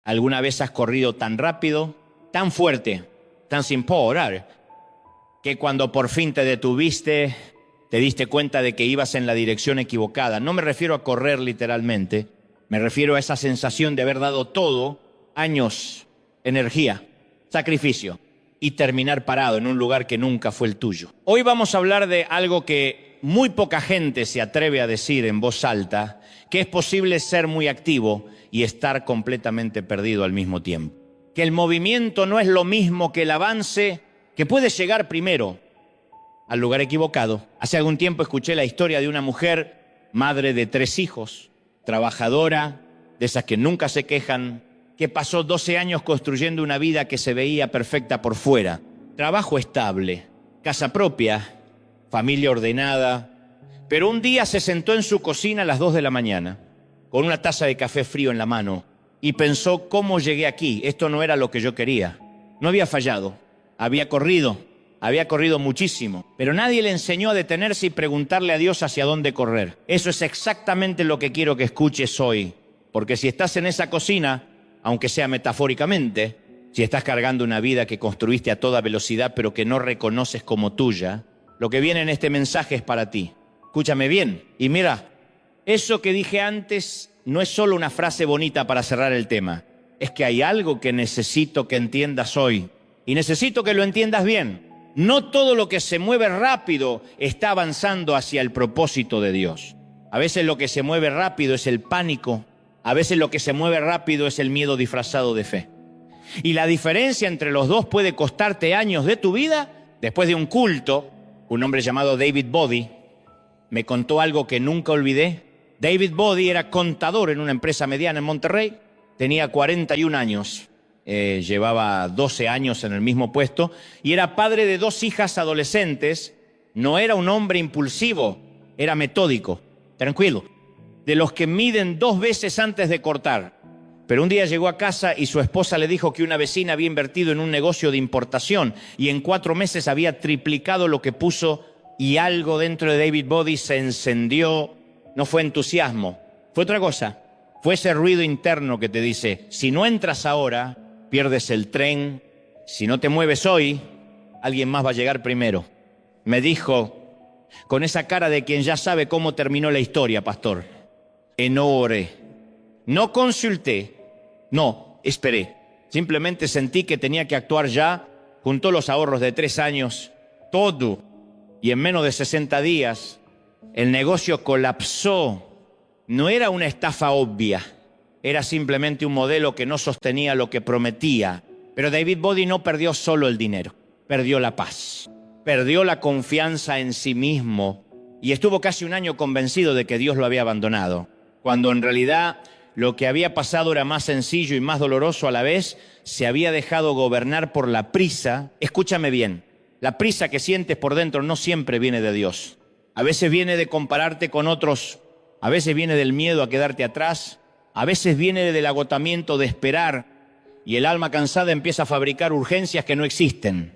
¿Alguna vez has corrido tan rápido, tan fuerte, tan sin parar, que cuando por fin te detuviste, te diste cuenta de que ibas en la dirección equivocada? No me refiero a correr literalmente, me refiero a esa sensación de haber dado todo, años, energía, sacrificio, y terminar parado en un lugar que nunca fue el tuyo. Hoy vamos a hablar de algo que muy poca gente se atreve a decir en voz alta, que es posible ser muy activo y estar completamente perdido al mismo tiempo. Que el movimiento no es lo mismo que el avance, que puedes llegar primero al lugar equivocado. Hace algún tiempo escuché la historia de una mujer, madre de 3 hijos, trabajadora, de esas que nunca se quejan, que pasó 12 años construyendo una vida que se veía perfecta por fuera. Trabajo estable, casa propia, familia ordenada. Pero un día se sentó en su cocina a las 2 de la mañana, con una taza de café frío en la mano, y pensó: ¿cómo llegué aquí? Esto no era lo que yo quería. No había fallado, había corrido muchísimo, pero nadie le enseñó a detenerse y preguntarle a Dios hacia dónde correr. Eso es exactamente lo que quiero que escuches hoy, porque si estás en esa cocina, aunque sea metafóricamente, si estás cargando una vida que construiste a toda velocidad pero que no reconoces como tuya, lo que viene en este mensaje es para ti. Escúchame bien. Y mira, eso que dije antes no es solo una frase bonita para cerrar el tema. Es que hay algo que necesito que entiendas hoy. Y necesito que lo entiendas bien. No todo lo que se mueve rápido está avanzando hacia el propósito de Dios. A veces lo que se mueve rápido es el pánico. A veces lo que se mueve rápido es el miedo disfrazado de fe. Y la diferencia entre los dos puede costarte años de tu vida. Después de un culto, un hombre llamado David Body me contó algo que nunca olvidé. David Body era contador en una empresa mediana en Monterrey. Tenía 41 años. Llevaba 12 años en el mismo puesto. Y era padre de 2 hijas adolescentes. No era un hombre impulsivo. Era metódico, tranquilo. De los que miden 2 veces antes de cortar. Pero un día llegó a casa y su esposa le dijo que una vecina había invertido en un negocio de importación. Y en 4 meses había triplicado lo que puso. Y algo dentro de David Body se encendió. No fue entusiasmo, fue otra cosa. Fue ese ruido interno que te dice: si no entras ahora, pierdes el tren. Si no te mueves hoy, alguien más va a llegar primero. Me dijo, con esa cara de quien ya sabe cómo terminó la historia: pastor, no oré, no consulté, no esperé. Simplemente sentí que tenía que actuar ya. Juntó los ahorros de 3 años, todo. Y en menos de 60 días, el negocio colapsó. No era una estafa obvia, era simplemente un modelo que no sostenía lo que prometía. Pero David Body no perdió solo el dinero, perdió la paz, perdió la confianza en sí mismo y estuvo casi un año convencido de que Dios lo había abandonado, cuando en realidad lo que había pasado era más sencillo y más doloroso a la vez. Se había dejado gobernar por la prisa. Escúchame bien. La prisa que sientes por dentro no siempre viene de Dios. A veces viene de compararte con otros, a veces viene del miedo a quedarte atrás, a veces viene del agotamiento de esperar, y el alma cansada empieza a fabricar urgencias que no existen.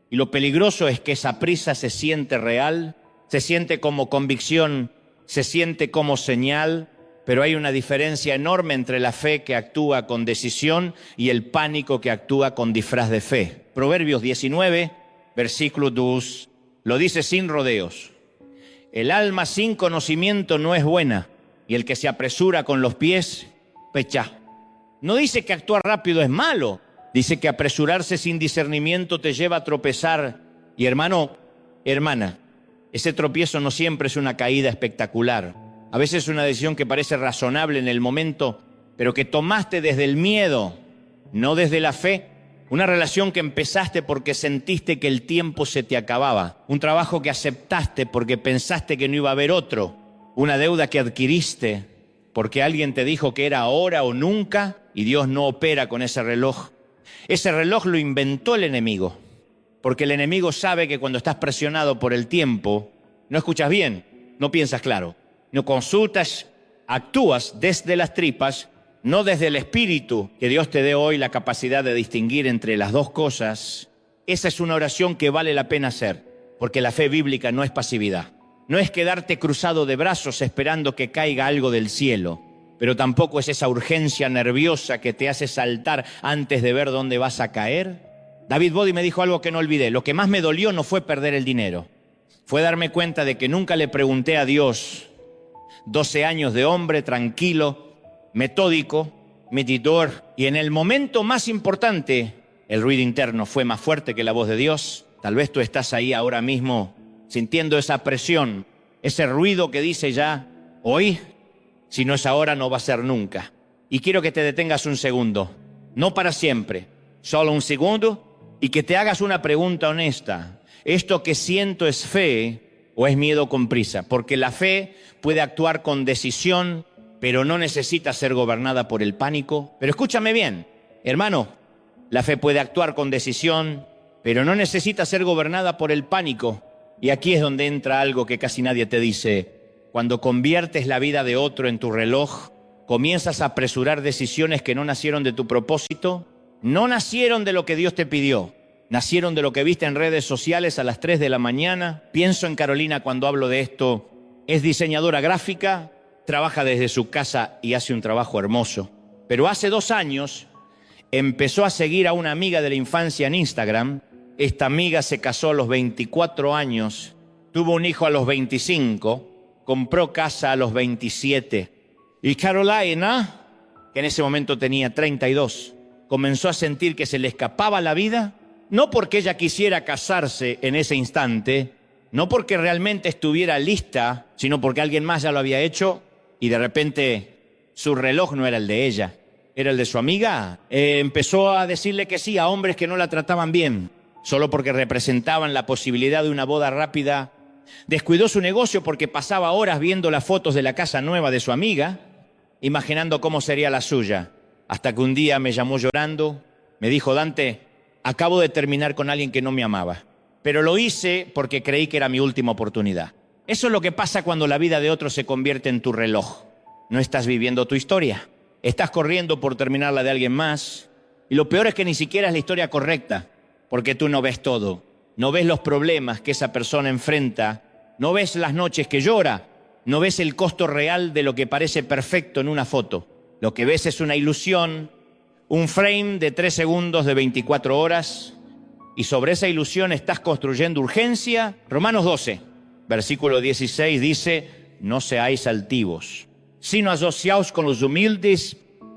Y lo peligroso es que esa prisa se siente real, se siente como convicción, se siente como señal, pero hay una diferencia enorme entre la fe que actúa con decisión y el pánico que actúa con disfraz de fe. Proverbios 19, versículo 2, lo dice sin rodeos: el alma sin conocimiento no es buena, y el que se apresura con los pies, pecha. No dice que actuar rápido es malo, dice que apresurarse sin discernimiento te lleva a tropezar. Y hermano, hermana, ese tropiezo no siempre es una caída espectacular. A veces es una decisión que parece razonable en el momento, pero que tomaste desde el miedo, no desde la fe. Una relación que empezaste porque sentiste que el tiempo se te acababa. Un trabajo que aceptaste porque pensaste que no iba a haber otro. Una deuda que adquiriste porque alguien te dijo que era ahora o nunca, y Dios no opera con ese reloj. Ese reloj lo inventó el enemigo, porque el enemigo sabe que cuando estás presionado por el tiempo, no escuchas bien, no piensas claro, no consultas, actúas desde las tripas, no desde el espíritu. Que Dios te dé hoy la capacidad de distinguir entre las dos cosas. Esa es una oración que vale la pena hacer, porque la fe bíblica no es pasividad. No es quedarte cruzado de brazos esperando que caiga algo del cielo. pero tampoco es esa urgencia nerviosa que te hace saltar antes de ver dónde vas a caer. David Boddy me dijo algo que no olvidé. Lo que más me dolió no fue perder el dinero, fue darme cuenta de que nunca le pregunté a Dios. 12 años de hombre tranquilo, metódico, medidor, y en el momento más importante, el ruido interno fue más fuerte que la voz de Dios. Tal vez tú estás ahí ahora mismo sintiendo esa presión, ese ruido que dice ya, hoy, si no es ahora, no va a ser nunca. Y quiero que te detengas un segundo, no para siempre, solo un segundo, y que te hagas una pregunta honesta. ¿Esto que siento es fe o es miedo con prisa? Porque la fe puede actuar con decisión, pero no necesita ser gobernada por el pánico. Pero escúchame bien, hermano, la fe puede actuar con decisión, pero no necesita ser gobernada por el pánico. Y aquí es donde entra algo que casi nadie te dice. Cuando conviertes la vida de otro en tu reloj, comienzas a apresurar decisiones que no nacieron de tu propósito, no nacieron de lo que Dios te pidió, nacieron de lo que viste en redes sociales a las 3 de la mañana. Pienso en Carolina cuando hablo de esto. Es diseñadora gráfica, trabaja desde su casa y hace un trabajo hermoso. Pero hace 2 años empezó a seguir a una amiga de la infancia en Instagram. Esta amiga se casó a los 24 años, tuvo un hijo a los 25, compró casa a los 27. Y Carolina, que en ese momento tenía 32, comenzó a sentir que se le escapaba la vida, no porque ella quisiera casarse en ese instante, no porque realmente estuviera lista, sino porque alguien más ya lo había hecho y de repente su reloj no era el de ella, era el de su amiga. Empezó a decirle que sí a hombres que no la trataban bien, solo porque representaban la posibilidad de una boda rápida. Descuidó su negocio porque pasaba horas viendo las fotos de la casa nueva de su amiga, imaginando cómo sería la suya. Hasta que un día me llamó llorando, me dijo: Dante, acabo de terminar con alguien que no me amaba, pero lo hice porque creí que era mi última oportunidad. Eso es lo que pasa cuando la vida de otro se convierte en tu reloj. No estás viviendo tu historia, estás corriendo por terminar la de alguien más. Y lo peor es que ni siquiera es la historia correcta, porque tú no ves todo. No ves los problemas que esa persona enfrenta, no ves las noches que llora, no ves el costo real de lo que parece perfecto en una foto. Lo que ves es una ilusión, un frame de 3 segundos de 24 horas, y sobre esa ilusión estás construyendo urgencia. Romanos 12, versículo 16 dice: no seáis altivos, sino asociaos con los humildes,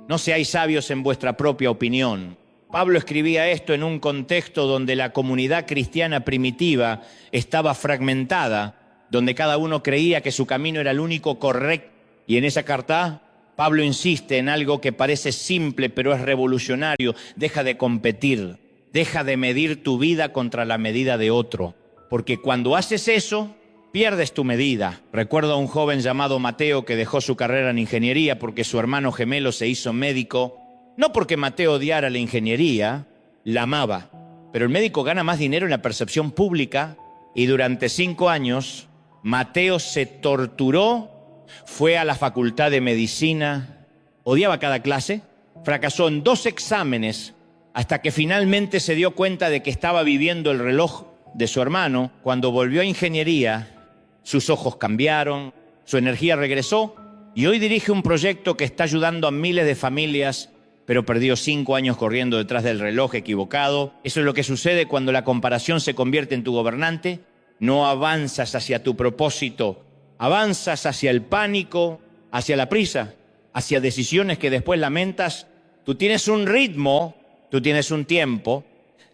no seáis sabios en vuestra propia opinión. Pablo escribía esto en un contexto donde la comunidad cristiana primitiva estaba fragmentada, donde cada uno creía que su camino era el único correcto. Y en esa carta, Pablo insiste en algo que parece simple, pero es revolucionario. Deja de competir, deja de medir tu vida contra la medida de otro, porque cuando haces eso, pierdes tu medida. Recuerdo a un joven llamado Mateo que dejó su carrera en ingeniería porque su hermano gemelo se hizo médico. No porque Mateo odiara la ingeniería, la amaba, pero el médico gana más dinero en la percepción pública, y durante 5 años Mateo se torturó, fue a la facultad de medicina, odiaba cada clase, fracasó en 2 exámenes hasta que finalmente se dio cuenta de que estaba viviendo el reloj de su hermano. Cuando volvió a ingeniería, sus ojos cambiaron, su energía regresó y hoy dirige un proyecto que está ayudando a miles de familias, pero perdió 5 años corriendo detrás del reloj equivocado. Eso es lo que sucede cuando la comparación se convierte en tu gobernante. No avanzas hacia tu propósito, avanzas hacia el pánico, hacia la prisa, hacia decisiones que después lamentas. Tú tienes un ritmo, tú tienes un tiempo,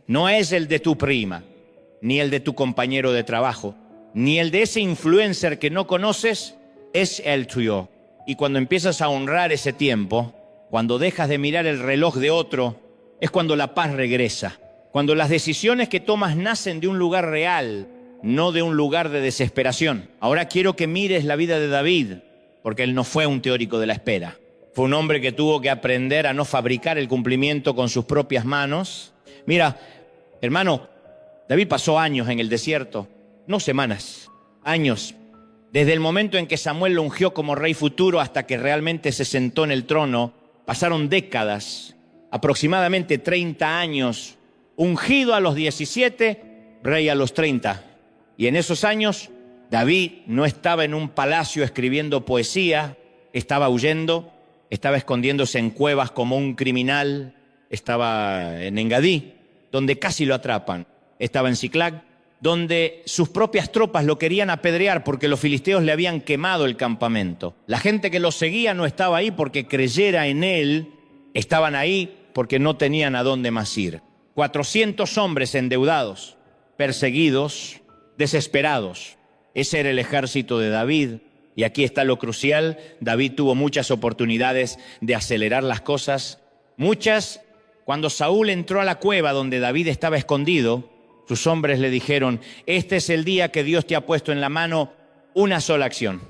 no es el de tu prima, ni el de tu compañero de trabajo, ni el de ese influencer que no conoces, es el tuyo. Y cuando empiezas a honrar ese tiempo, cuando dejas de mirar el reloj de otro, es cuando la paz regresa. Cuando las decisiones que tomas nacen de un lugar real, no de un lugar de desesperación. Ahora quiero que mires la vida de David, porque él no fue un teórico de la espera. Fue un hombre que tuvo que aprender a no fabricar el cumplimiento con sus propias manos. Mira, hermano, David pasó años en el desierto, no semanas, años. Desde el momento en que Samuel lo ungió como rey futuro hasta que realmente se sentó en el trono, pasaron décadas, aproximadamente 30 años, ungido a los 17, rey a los 30. Y en esos años, David no estaba en un palacio escribiendo poesía, estaba huyendo, estaba escondiéndose en cuevas como un criminal, estaba en Engadí, donde casi lo atrapan, estaba en Siclag, donde sus propias tropas lo querían apedrear porque los filisteos le habían quemado el campamento. La gente que lo seguía no estaba ahí porque creyera en él, estaban ahí porque no tenían a dónde más ir. 400 hombres endeudados, perseguidos, desesperados. Ese era el ejército de David. Y aquí está lo crucial: David tuvo muchas oportunidades de acelerar las cosas. Muchas, cuando Saúl entró a la cueva donde David estaba escondido, sus hombres le dijeron: este es el día que Dios te ha puesto en la mano, una sola acción,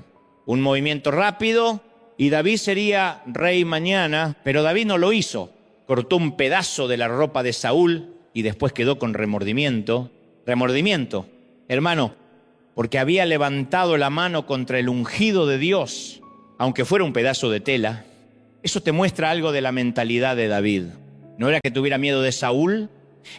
un movimiento rápido y David sería rey mañana. Pero David no lo hizo. Cortó un pedazo de la ropa de Saúl y después quedó con remordimiento. Remordimiento, hermano, porque había levantado la mano contra el ungido de Dios, aunque fuera un pedazo de tela. Eso te muestra algo de la mentalidad de David. No era que tuviera miedo de Saúl,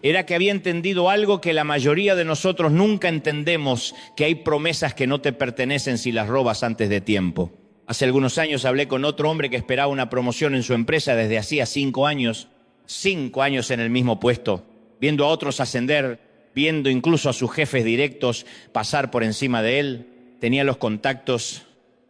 era que había entendido algo que la mayoría de nosotros nunca entendemos, que hay promesas que no te pertenecen si las robas antes de tiempo. Hace algunos años hablé con otro hombre que esperaba una promoción en su empresa desde hacía 5 años. 5 años en el mismo puesto, viendo a otros ascender, viendo incluso a sus jefes directos pasar por encima de él. Tenía los contactos,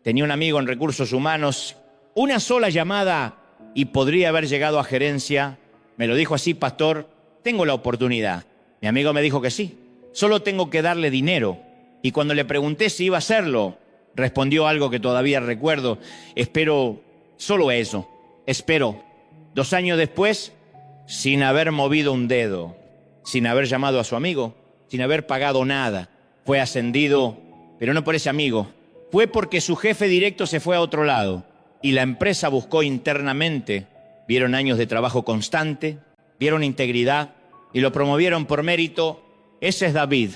tenía un amigo en recursos humanos. Una sola llamada y podría haber llegado a gerencia. Me lo dijo así: pastor, tengo la oportunidad. Mi amigo me dijo que sí, solo tengo que darle dinero. Y cuando le pregunté si iba a hacerlo, respondió algo que todavía recuerdo: espero solo eso, espero. 2 años después, sin haber movido un dedo, sin haber llamado a su amigo, sin haber pagado nada, fue ascendido, pero no por ese amigo. Fue porque su jefe directo se fue a otro lado y la empresa buscó internamente. Vieron años de trabajo constante, vieron integridad y lo promovieron por mérito. Ese es David.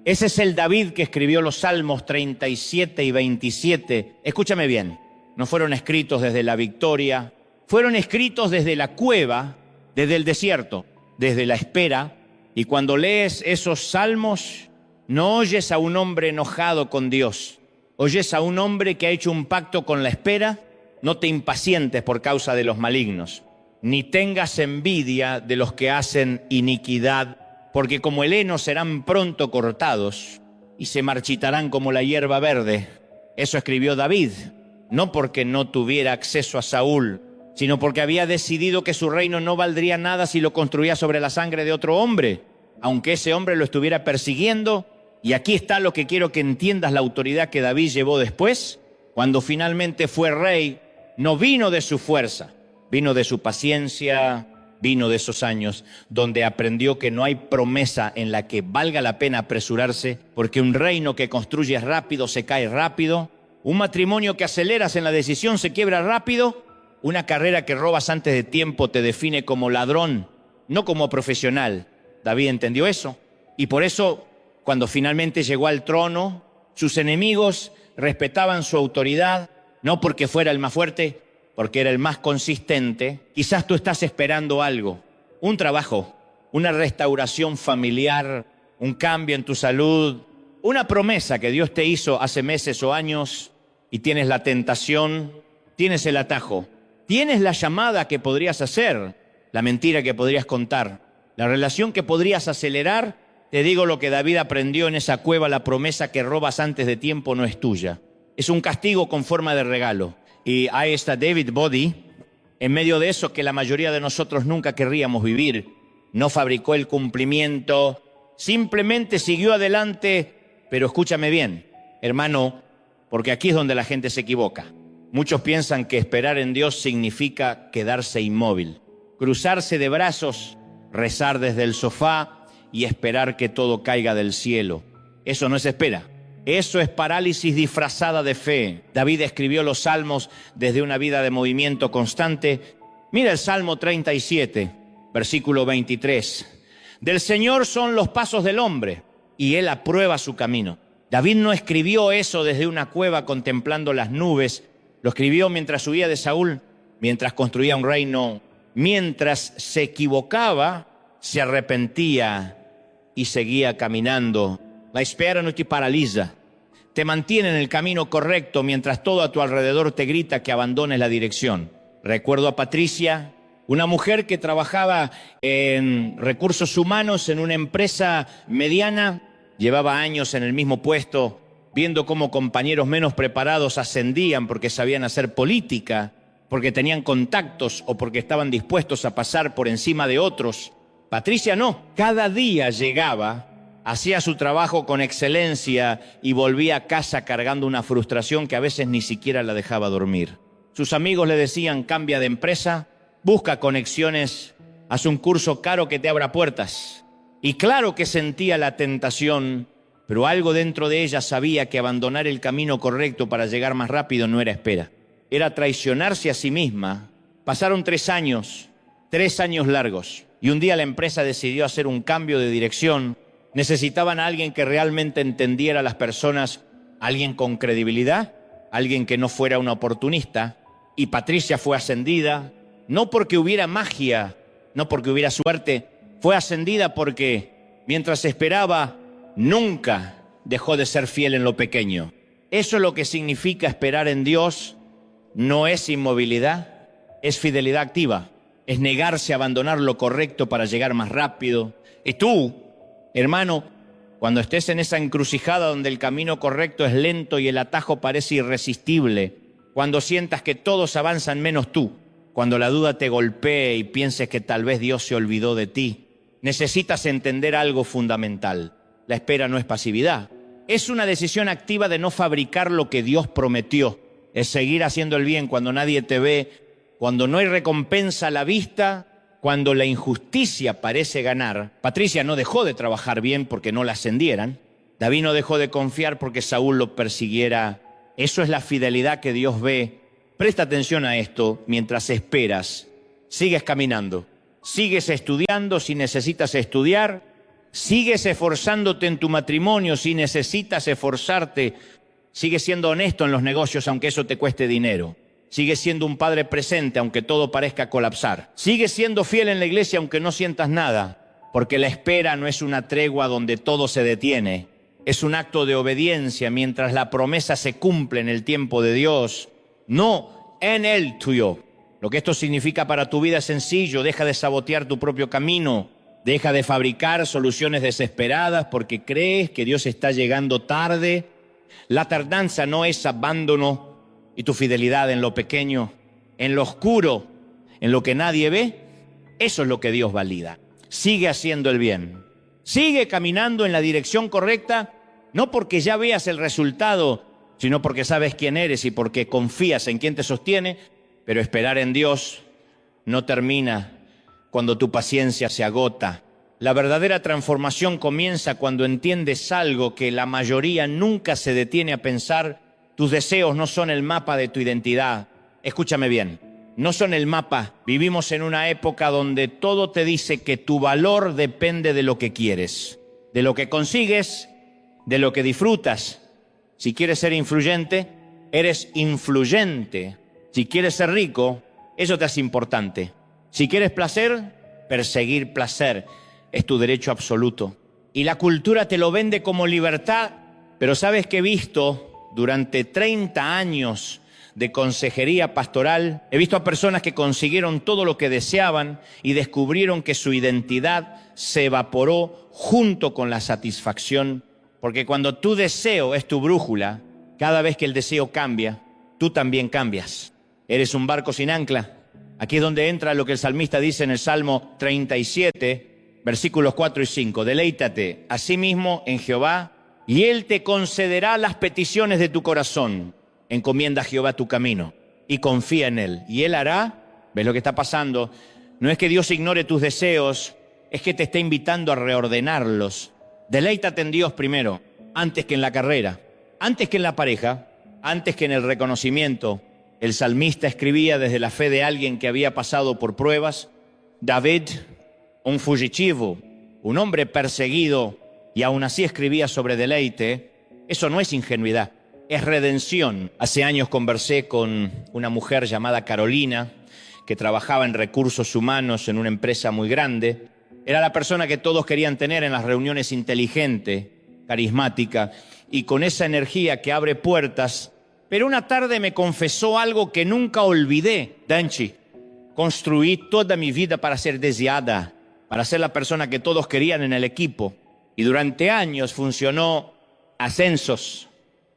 Ese es el David que escribió los Salmos 37 y 27. Escúchame bien, no fueron escritos desde la victoria, fueron escritos desde la cueva, desde el desierto, desde la espera. Y cuando lees esos salmos, no oyes a un hombre enojado con Dios, oyes a un hombre que ha hecho un pacto con la espera. No te impacientes por causa de los malignos, ni tengas envidia de los que hacen iniquidad, porque como el heno serán pronto cortados y se marchitarán como la hierba verde. Eso escribió David, no porque no tuviera acceso a Saúl, sino porque había decidido que su reino no valdría nada si lo construía sobre la sangre de otro hombre, aunque ese hombre lo estuviera persiguiendo. Y aquí está lo que quiero que entiendas: la autoridad que David llevó después, cuando finalmente fue rey, no vino de su fuerza, vino de su paciencia, vino de esos años donde aprendió que no hay promesa en la que valga la pena apresurarse, porque un reino que construyes rápido se cae rápido, un matrimonio que aceleras en la decisión se quiebra rápido, una carrera que robas antes de tiempo te define como ladrón, no como profesional. David entendió eso y por eso, cuando finalmente llegó al trono, sus enemigos respetaban su autoridad, no porque fuera el más fuerte, porque era el más consistente. Quizás tú estás esperando algo, un trabajo, una restauración familiar, un cambio en tu salud, una promesa que Dios te hizo hace meses o años, y tienes la tentación, tienes el atajo, tienes la llamada que podrías hacer, la mentira que podrías contar, la relación que podrías acelerar. Te digo lo que David aprendió en esa cueva: la promesa que robas antes de tiempo no es tuya. Es un castigo con forma de regalo. Y ahí está David Body, en medio de eso que la mayoría de nosotros nunca querríamos vivir. No fabricó el cumplimiento, simplemente siguió adelante. Pero escúchame bien, hermano, porque aquí es donde la gente se equivoca. Muchos piensan que esperar en Dios significa quedarse inmóvil, cruzarse de brazos, rezar desde el sofá y esperar que todo caiga del cielo. Eso no es espera. Eso es parálisis disfrazada de fe. David escribió los salmos desde una vida de movimiento constante. Mira el Salmo 37, versículo 23. Del Señor son los pasos del hombre, y Él aprueba su camino. David no escribió eso desde una cueva contemplando las nubes. Lo escribió mientras huía de Saúl, mientras construía un reino, mientras se equivocaba, se arrepentía y seguía caminando. La espera no te paraliza, te mantiene en el camino correcto mientras todo a tu alrededor te grita que abandones la dirección. Recuerdo a Patricia, una mujer que trabajaba en recursos humanos en una empresa mediana, llevaba años en el mismo puesto, viendo cómo compañeros menos preparados ascendían porque sabían hacer política, porque tenían contactos o porque estaban dispuestos a pasar por encima de otros. Patricia no, cada día llegaba, hacía su trabajo con excelencia y volvía a casa cargando una frustración que a veces ni siquiera la dejaba dormir. Sus amigos le decían, cambia de empresa, busca conexiones, haz un curso caro que te abra puertas. Y claro que sentía la tentación, pero algo dentro de ella sabía que abandonar el camino correcto para llegar más rápido no era espera. Era traicionarse a sí misma. Pasaron 3 años largos, y un día la empresa decidió hacer un cambio de dirección. Necesitaban a alguien que realmente entendiera a las personas, alguien con credibilidad, alguien que no fuera una oportunista, y Patricia fue ascendida, no porque hubiera magia, no porque hubiera suerte, fue ascendida porque mientras esperaba, nunca dejó de ser fiel en lo pequeño. Eso es lo que significa esperar en Dios. No es inmovilidad, es fidelidad activa, es negarse a abandonar lo correcto para llegar más rápido. Y tú, hermano, cuando estés en esa encrucijada donde el camino correcto es lento y el atajo parece irresistible, cuando sientas que todos avanzan menos tú, cuando la duda te golpee y pienses que tal vez Dios se olvidó de ti, necesitas entender algo fundamental. La espera no es pasividad, es una decisión activa de no fabricar lo que Dios prometió. Es seguir haciendo el bien cuando nadie te ve, cuando no hay recompensa a la vista, cuando la injusticia parece ganar. Patricia no dejó de trabajar bien porque no la ascendieran. David no dejó de confiar porque Saúl lo persiguiera. Eso es la fidelidad que Dios ve. Presta atención a esto mientras esperas. Sigues caminando, sigues estudiando si necesitas estudiar, sigues esforzándote en tu matrimonio si necesitas esforzarte. Sigue siendo honesto en los negocios aunque eso te cueste dinero. Sigue siendo un padre presente aunque todo parezca colapsar. Sigue siendo fiel en la iglesia aunque no sientas nada. Porque la espera no es una tregua donde todo se detiene. Es un acto de obediencia mientras la promesa se cumple en el tiempo de Dios. No en el tuyo. Lo que esto significa para tu vida es sencillo. Deja de sabotear tu propio camino. Deja de fabricar soluciones desesperadas porque crees que Dios está llegando tarde. La tardanza no es abandono y tu fidelidad en lo pequeño, en lo oscuro, en lo que nadie ve. Eso es lo que Dios valida. Sigue haciendo el bien. Sigue caminando en la dirección correcta, no porque ya veas el resultado, sino porque sabes quién eres y porque confías en quien te sostiene. Pero esperar en Dios no termina cuando tu paciencia se agota. La verdadera transformación comienza cuando entiendes algo que la mayoría nunca se detiene a pensar. Tus deseos no son el mapa de tu identidad. Escúchame bien, no son el mapa. Vivimos en una época donde todo te dice que tu valor depende de lo que quieres, de lo que consigues, de lo que disfrutas. Si quieres ser influyente, eres influyente. Si quieres ser rico, eso te hace importante. Si quieres placer, perseguir placer es tu derecho absoluto. Y la cultura te lo vende como libertad, pero ¿sabes qué he visto durante 30 años de consejería pastoral? He visto a personas que consiguieron todo lo que deseaban y descubrieron que su identidad se evaporó junto con la satisfacción. Porque cuando tu deseo es tu brújula, cada vez que el deseo cambia, tú también cambias. Eres un barco sin ancla. Aquí es donde entra lo que el salmista dice en el Salmo 37, versículos 4 y 5. Deleítate asimismo en Jehová, y Él te concederá las peticiones de tu corazón. Encomienda a Jehová tu camino y confía en Él. Y Él hará. ¿Ves lo que está pasando? No es que Dios ignore tus deseos, es que te está invitando a reordenarlos. Deleítate en Dios primero, antes que en la carrera, antes que en la pareja, antes que en el reconocimiento. El salmista escribía desde la fe de alguien que había pasado por pruebas. David, un fugitivo, un hombre perseguido, y aún así escribía sobre deleite. Eso no es ingenuidad, es redención. Hace años conversé con una mujer llamada Carolina, que trabajaba en recursos humanos en una empresa muy grande. Era la persona que todos querían tener en las reuniones, inteligente, carismática, y con esa energía que abre puertas. Pero una tarde me confesó algo que nunca olvidé. Danchi, construí toda mi vida para ser deseada, para ser la persona que todos querían en el equipo. Y durante años funcionó ascensos,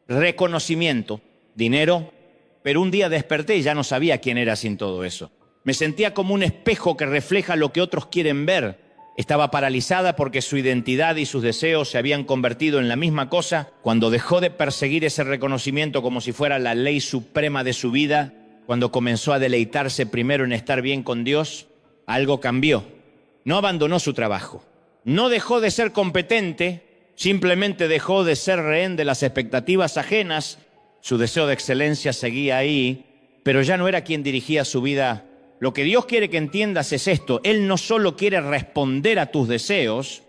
reconocimiento, dinero, pero un día desperté y ya no sabía quién era sin todo eso. Me sentía como un espejo que refleja lo que otros quieren ver. Estaba paralizada porque su identidad y sus deseos se habían convertido en la misma cosa. Cuando dejó de perseguir ese reconocimiento como si fuera la ley suprema de su vida, cuando comenzó a deleitarse primero en estar bien con Dios, algo cambió. No abandonó su trabajo. No dejó de ser competente, simplemente dejó de ser rehén de las expectativas ajenas. Su deseo de excelencia seguía ahí, pero ya no era quien dirigía su vida. Lo que Dios quiere que entiendas es esto: Él no solo quiere responder a tus deseos,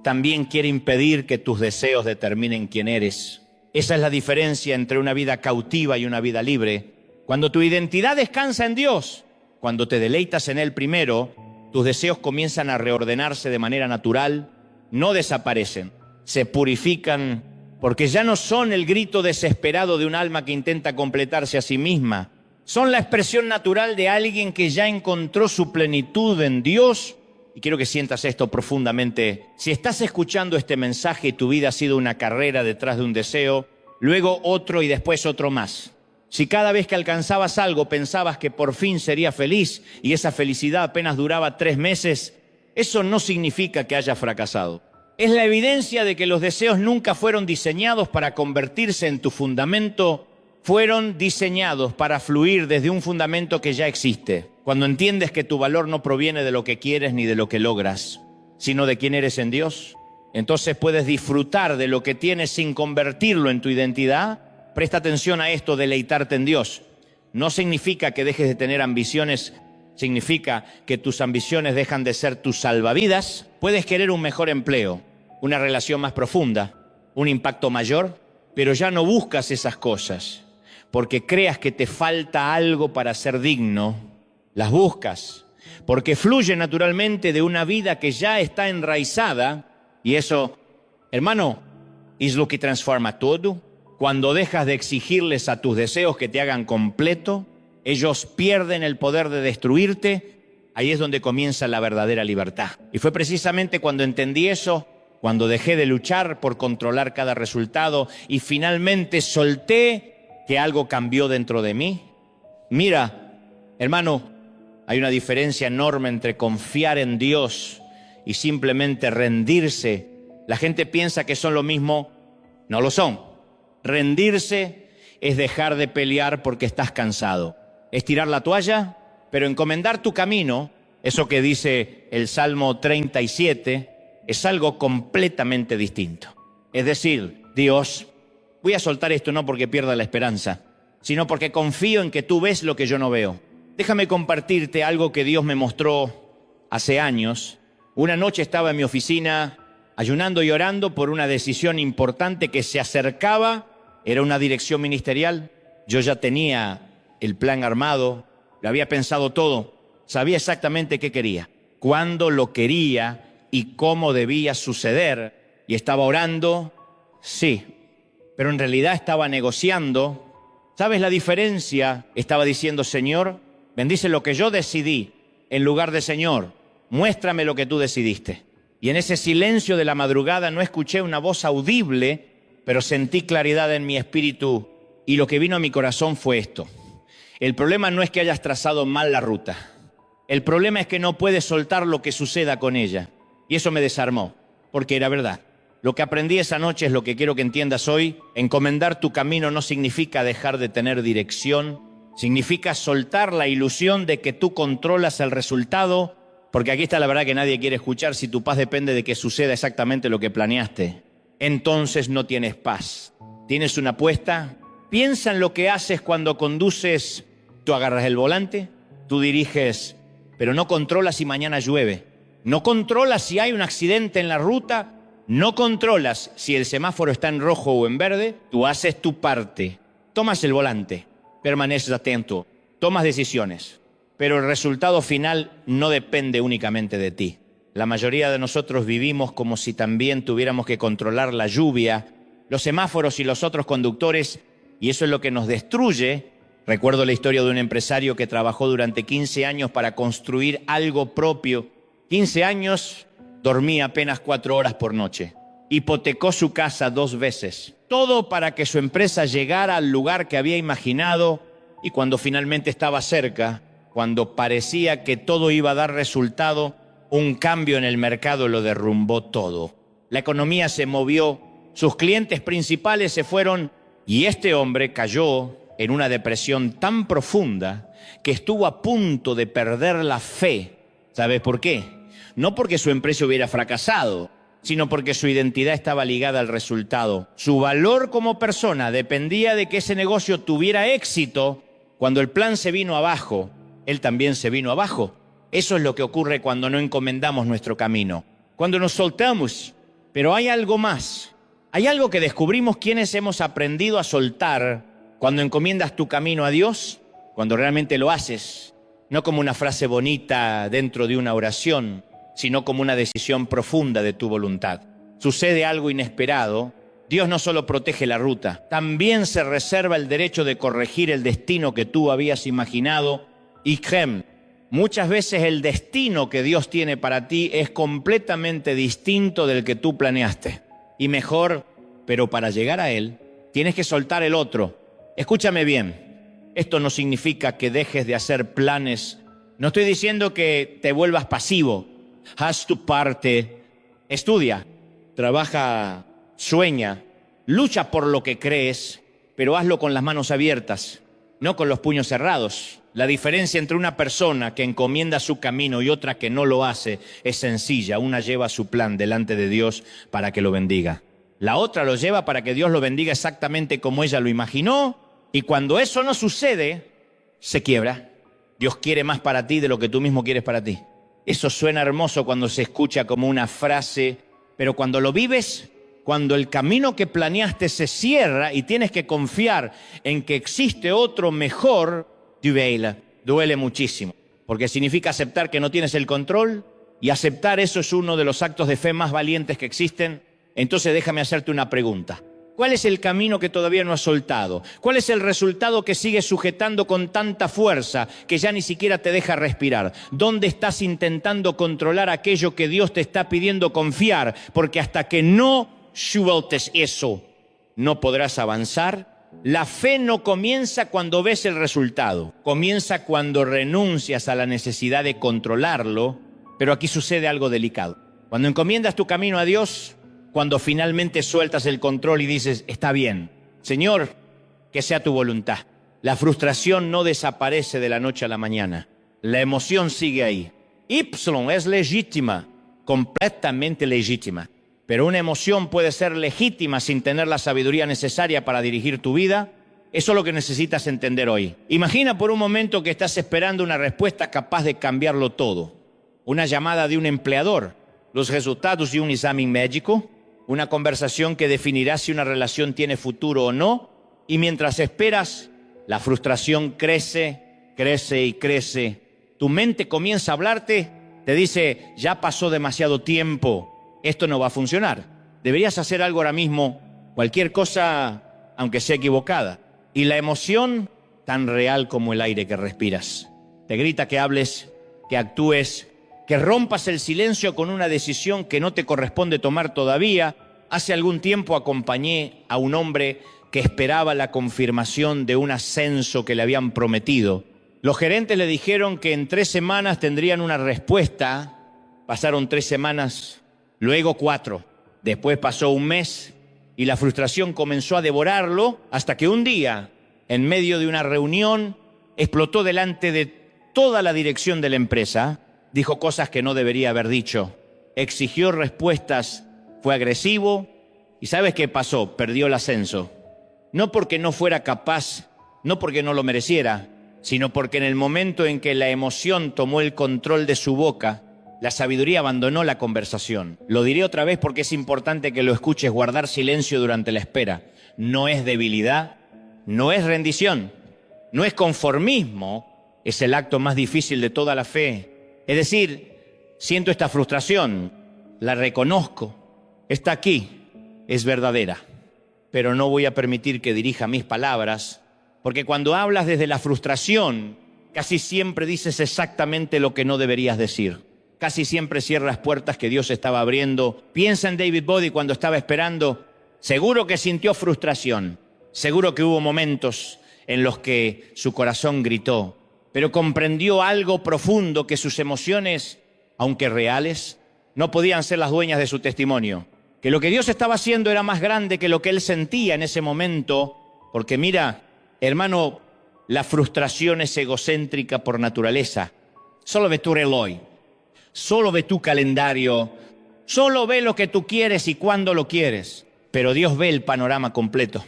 también quiere impedir que tus deseos determinen quién eres. Esa es la diferencia entre una vida cautiva y una vida libre. Cuando tu identidad descansa en Dios, cuando te deleitas en Él primero, tus deseos comienzan a reordenarse de manera natural, no desaparecen, se purifican, porque ya no son el grito desesperado de un alma que intenta completarse a sí misma. Son la expresión natural de alguien que ya encontró su plenitud en Dios. Y quiero que sientas esto profundamente. Si estás escuchando este mensaje y tu vida ha sido una carrera detrás de un deseo, luego otro y después otro más. Si cada vez que alcanzabas algo pensabas que por fin sería feliz y esa felicidad apenas duraba 3 meses, eso no significa que hayas fracasado. Es la evidencia de que los deseos nunca fueron diseñados para convertirse en tu fundamento. Fueron diseñados para fluir desde un fundamento que ya existe. Cuando entiendes que tu valor no proviene de lo que quieres ni de lo que logras, sino de quién eres en Dios, entonces puedes disfrutar de lo que tienes sin convertirlo en tu identidad. Presta atención a esto: deleitarte en Dios no significa que dejes de tener ambiciones, significa que tus ambiciones dejan de ser tus salvavidas. Puedes querer un mejor empleo, una relación más profunda, un impacto mayor, pero ya no buscas esas cosas porque creas que te falta algo para ser digno. Las buscas porque fluye naturalmente de una vida que ya está enraizada. Y eso, hermano, es lo que transforma todo. Cuando dejas de exigirles a tus deseos que te hagan completo, ellos pierden el poder de destruirte. Ahí es donde comienza la verdadera libertad. Y fue precisamente cuando entendí eso, cuando dejé de luchar por controlar cada resultado y finalmente solté, que algo cambió dentro de mí. Mira, hermano, hay una diferencia enorme entre confiar en Dios y simplemente rendirse. La gente piensa que son lo mismo. No lo son. Rendirse es dejar de pelear porque estás cansado. Es tirar la toalla, pero encomendar tu camino, eso que dice el Salmo 37, es algo completamente distinto. Es decir, Dios, voy a soltar esto no porque pierda la esperanza, sino porque confío en que tú ves lo que yo no veo. Déjame compartirte algo que Dios me mostró hace años. Una noche estaba en mi oficina ayunando y orando por una decisión importante que se acercaba. Era una dirección ministerial. Yo ya tenía el plan armado, lo había pensado todo, sabía exactamente qué quería, cuándo lo quería y cómo debía suceder. Y estaba orando, sí, pero en realidad estaba negociando. ¿Sabes la diferencia? Estaba diciendo: Señor, bendice lo que yo decidí, en lugar de Señor, muéstrame lo que tú decidiste. Y en ese silencio de la madrugada no escuché una voz audible, pero sentí claridad en mi espíritu y lo que vino a mi corazón fue esto: el problema no es que hayas trazado mal la ruta, el problema es que no puedes soltar lo que suceda con ella. Y eso me desarmó, porque era verdad. Lo que aprendí esa noche es lo que quiero que entiendas hoy. Encomendar tu camino no significa dejar de tener dirección, significa soltar la ilusión de que tú controlas el resultado, porque aquí está la verdad que nadie quiere escuchar. Si tu paz depende de que suceda exactamente lo que planeaste, entonces no tienes paz. ¿Tienes una apuesta? Piensa en lo que haces cuando conduces. Tú agarras el volante, tú diriges, pero no controlas si mañana llueve. No controlas si hay un accidente en la ruta. No controlas si el semáforo está en rojo o en verde. Tú haces tu parte. Tomas el volante, permaneces atento, tomas decisiones. Pero el resultado final no depende únicamente de ti. La mayoría de nosotros vivimos como si también tuviéramos que controlar la lluvia, los semáforos y los otros conductores, y eso es lo que nos destruye, Recuerdo la historia de un empresario que trabajó durante 15 años para construir algo propio. 15 años, dormía apenas 4 horas por noche. Hipotecó su casa 2 veces. Todo para que su empresa llegara al lugar que había imaginado, y cuando finalmente estaba cerca, cuando parecía que todo iba a dar resultado, un cambio en el mercado lo derrumbó todo. La economía se movió, sus clientes principales se fueron y este hombre cayó en una depresión tan profunda que estuvo a punto de perder la fe. ¿Sabes por qué? No porque su empresa hubiera fracasado, sino porque su identidad estaba ligada al resultado. Su valor como persona dependía de que ese negocio tuviera éxito. Cuando el plan se vino abajo, él también se vino abajo. Eso es lo que ocurre cuando no encomendamos nuestro camino, cuando nos soltamos. Pero hay algo más. Hay algo que descubrimos quienes hemos aprendido a soltar cuando encomiendas tu camino a Dios, cuando realmente lo haces, no como una frase bonita dentro de una oración, sino como una decisión profunda de tu voluntad. Sucede algo inesperado. Dios no solo protege la ruta, también se reserva el derecho de corregir el destino que tú habías imaginado. Y créeme, muchas veces el destino que Dios tiene para ti es completamente distinto del que tú planeaste. Y mejor, pero para llegar a Él, tienes que soltar el otro. Escúchame bien, esto no significa que dejes de hacer planes. No estoy diciendo que te vuelvas pasivo. Haz tu parte, estudia, trabaja, sueña, lucha por lo que crees, pero hazlo con las manos abiertas, no con los puños cerrados. La diferencia entre una persona que encomienda su camino y otra que no lo hace es sencilla. Una lleva su plan delante de Dios para que lo bendiga. La otra lo lleva para que Dios lo bendiga exactamente como ella lo imaginó. Y cuando eso no sucede, se quiebra. Dios quiere más para ti de lo que tú mismo quieres para ti. Eso suena hermoso cuando se escucha como una frase, pero cuando lo vives, cuando el camino que planeaste se cierra y tienes que confiar en que existe otro mejor, duele muchísimo, porque significa aceptar que no tienes el control, y aceptar eso es uno de los actos de fe más valientes que existen. Entonces déjame hacerte una pregunta. ¿Cuál es el camino que todavía no has soltado? ¿Cuál es el resultado que sigues sujetando con tanta fuerza que ya ni siquiera te deja respirar? ¿Dónde estás intentando controlar aquello que Dios te está pidiendo confiar? Porque hasta que no sueltes eso, no podrás avanzar. La fe no comienza cuando ves el resultado. Comienza cuando renuncias a la necesidad de controlarlo. Pero aquí sucede algo delicado. Cuando encomiendas tu camino a Dios, cuando finalmente sueltas el control y dices, está bien, Señor, que sea tu voluntad. La frustración no desaparece de la noche a la mañana. La emoción sigue ahí. Es legítima, completamente legítima. Pero una emoción puede ser legítima sin tener la sabiduría necesaria para dirigir tu vida. Eso es lo que necesitas entender hoy. Imagina por un momento que estás esperando una respuesta capaz de cambiarlo todo. Una llamada de un empleador, los resultados de un examen médico, una conversación que definirá si una relación tiene futuro o no, y mientras esperas, la frustración crece, crece y crece. Tu mente comienza a hablarte, te dice, ya pasó demasiado tiempo, esto no va a funcionar. Deberías hacer algo ahora mismo, cualquier cosa, aunque sea equivocada. Y la emoción, tan real como el aire que respiras, te grita que hables, que actúes, que rompas el silencio con una decisión que no te corresponde tomar todavía. Hace algún tiempo acompañé a un hombre que esperaba la confirmación de un ascenso que le habían prometido. Los gerentes le dijeron que en 3 semanas tendrían una respuesta. Pasaron 3 semanas, luego 4. Después pasó un mes y la frustración comenzó a devorarlo hasta que un día, en medio de una reunión, explotó delante de toda la dirección de la empresa. Dijo cosas que no debería haber dicho, exigió respuestas, fue agresivo y ¿sabes qué pasó? Perdió el ascenso. No porque no fuera capaz, no porque no lo mereciera, sino porque en el momento en que la emoción tomó el control de su boca, la sabiduría abandonó la conversación. Lo diré otra vez porque es importante que lo escuches, guardar silencio durante la espera. No es debilidad, no es rendición, no es conformismo, es el acto más difícil de toda la fe. Es decir, siento esta frustración, la reconozco, está aquí, es verdadera, pero no voy a permitir que dirija mis palabras Porque cuando hablas desde la frustración, casi siempre dices exactamente lo que no deberías decir. Casi siempre cierras puertas que Dios estaba abriendo. Piensa en David Bodie cuando estaba esperando. Seguro que sintió frustración. Seguro que hubo momentos en los que su corazón gritó. Pero comprendió algo profundo, que sus emociones, aunque reales, no podían ser las dueñas de su testimonio. Que lo que Dios estaba haciendo era más grande que lo que él sentía en ese momento. Porque mira, hermano, la frustración es egocéntrica por naturaleza. Solo ve tu reloj, solo ve tu calendario, solo ve lo que tú quieres y cuándo lo quieres. Pero Dios ve el panorama completo.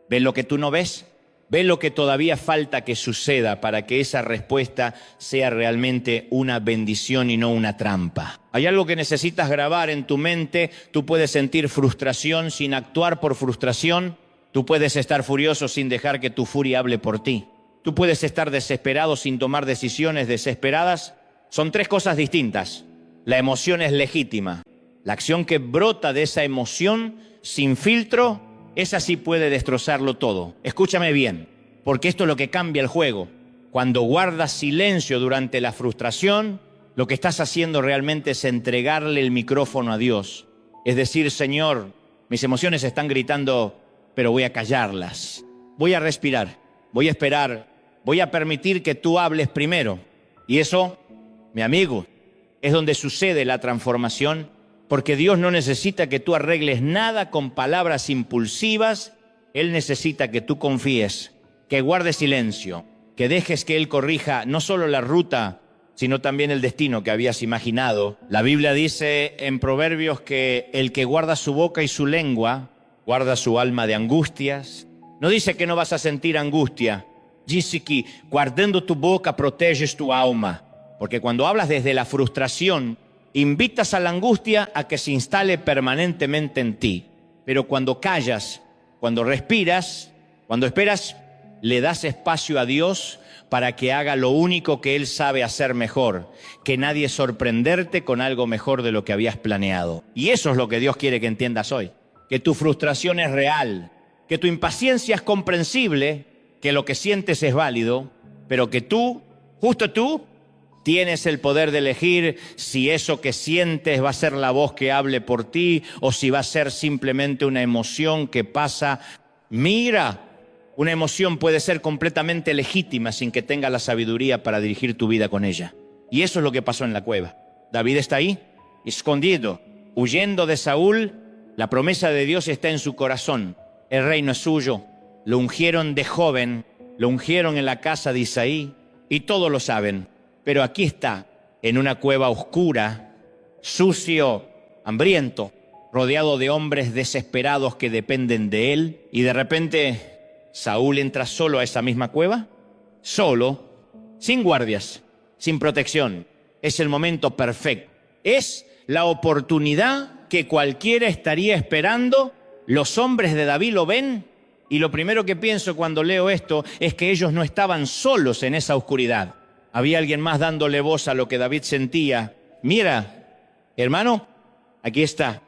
Ve lo que tú no ves, ve lo que todavía falta que suceda para que esa respuesta sea realmente una bendición y no una trampa. Hay algo que necesitas grabar en tu mente. Tú puedes sentir frustración sin actuar por frustración. Tú puedes estar furioso sin dejar que tu furia hable por ti. Tú puedes estar desesperado sin tomar decisiones desesperadas. Son tres cosas distintas. La emoción es legítima. La acción que brota de esa emoción sin filtro, esa sí puede destrozarlo todo. Escúchame bien, porque esto es lo que cambia el juego. Cuando guardas silencio durante la frustración, lo que estás haciendo realmente es entregarle el micrófono a Dios. Es decir, Señor, mis emociones están gritando, pero voy a callarlas. Voy a respirar, voy a esperar, voy a permitir que tú hables primero. Y eso, mi amigo, es donde sucede la transformación, porque Dios no necesita que tú arregles nada con palabras impulsivas. Él necesita que tú confíes, que guardes silencio, que dejes que Él corrija no solo la ruta, sino también el destino que habías imaginado. La Biblia dice en Proverbios que el que guarda su boca y su lengua, guarda su alma de angustias. No dice que no vas a sentir angustia. Dice que guardando tu boca proteges tu alma. Porque cuando hablas desde la frustración, invitas a la angustia a que se instale permanentemente en ti. Pero cuando callas, cuando respiras, cuando esperas, le das espacio a Dios para que haga lo único que Él sabe hacer mejor, que nadie sorprenderte con algo mejor de lo que habías planeado. Y eso es lo que Dios quiere que entiendas hoy. Que tu frustración es real, que tu impaciencia es comprensible, que lo que sientes es válido, pero que tú, justo tú, tienes el poder de elegir si eso que sientes va a ser la voz que hable por ti o si va a ser simplemente una emoción que pasa. Mira, una emoción puede ser completamente legítima sin que tenga la sabiduría para dirigir tu vida con ella. Y eso es lo que pasó en la cueva. David está ahí, escondido, huyendo de Saúl. La promesa de Dios está en su corazón. El reino es suyo. Lo ungieron de joven, lo ungieron en la casa de Isaí y todos lo saben. Pero aquí está, en una cueva oscura, sucio, hambriento, rodeado de hombres desesperados que dependen de él. Y de repente Saúl entra solo a esa misma cueva, solo, sin guardias, sin protección. Es el momento perfecto. Es la oportunidad que cualquiera estaría esperando. Los hombres de David lo ven y lo primero que pienso cuando leo esto es que ellos no estaban solos en esa oscuridad. Había alguien más dándole voz a lo que David sentía. Mira, hermano, aquí está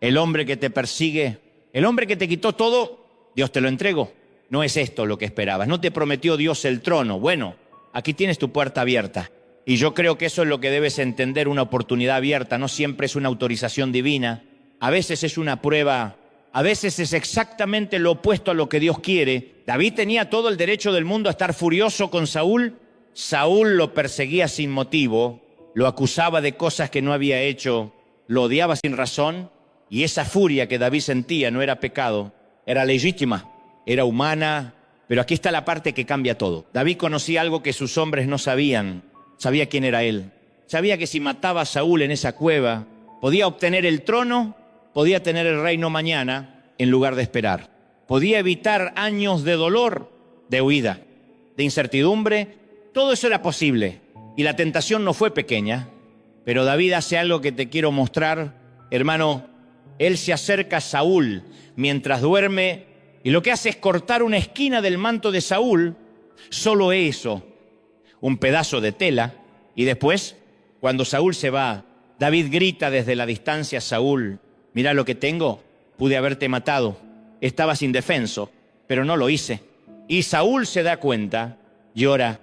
el hombre que te persigue, el hombre que te quitó todo, Dios te lo entregó. No es esto lo que esperabas, no te prometió Dios el trono. Bueno, aquí tienes tu puerta abierta. Y yo creo que eso es lo que debes entender, una oportunidad abierta. No siempre es una autorización divina, a veces es una prueba, a veces es exactamente lo opuesto a lo que Dios quiere. David tenía todo el derecho del mundo a estar furioso con Saúl. Saúl lo perseguía sin motivo, lo acusaba de cosas que no había hecho, lo odiaba sin razón, y esa furia que David sentía no era pecado, era legítima, era humana. Pero aquí está la parte que cambia todo. David conocía algo que sus hombres no sabían. Sabía quién era él. Sabía que si mataba a Saúl en esa cueva, podía obtener el trono, podía tener el reino mañana en lugar de esperar. Podía evitar años de dolor, de huida, de incertidumbre. Todo eso era posible y la tentación no fue pequeña, pero David hace algo que te quiero mostrar, hermano. Él se acerca a Saúl mientras duerme y lo que hace es cortar una esquina del manto de Saúl, solo eso, un pedazo de tela, y después, cuando Saúl se va, David grita desde la distancia: Saúl, mira lo que tengo, pude haberte matado, estabas indefenso, pero no lo hice. Y Saúl se da cuenta, llora,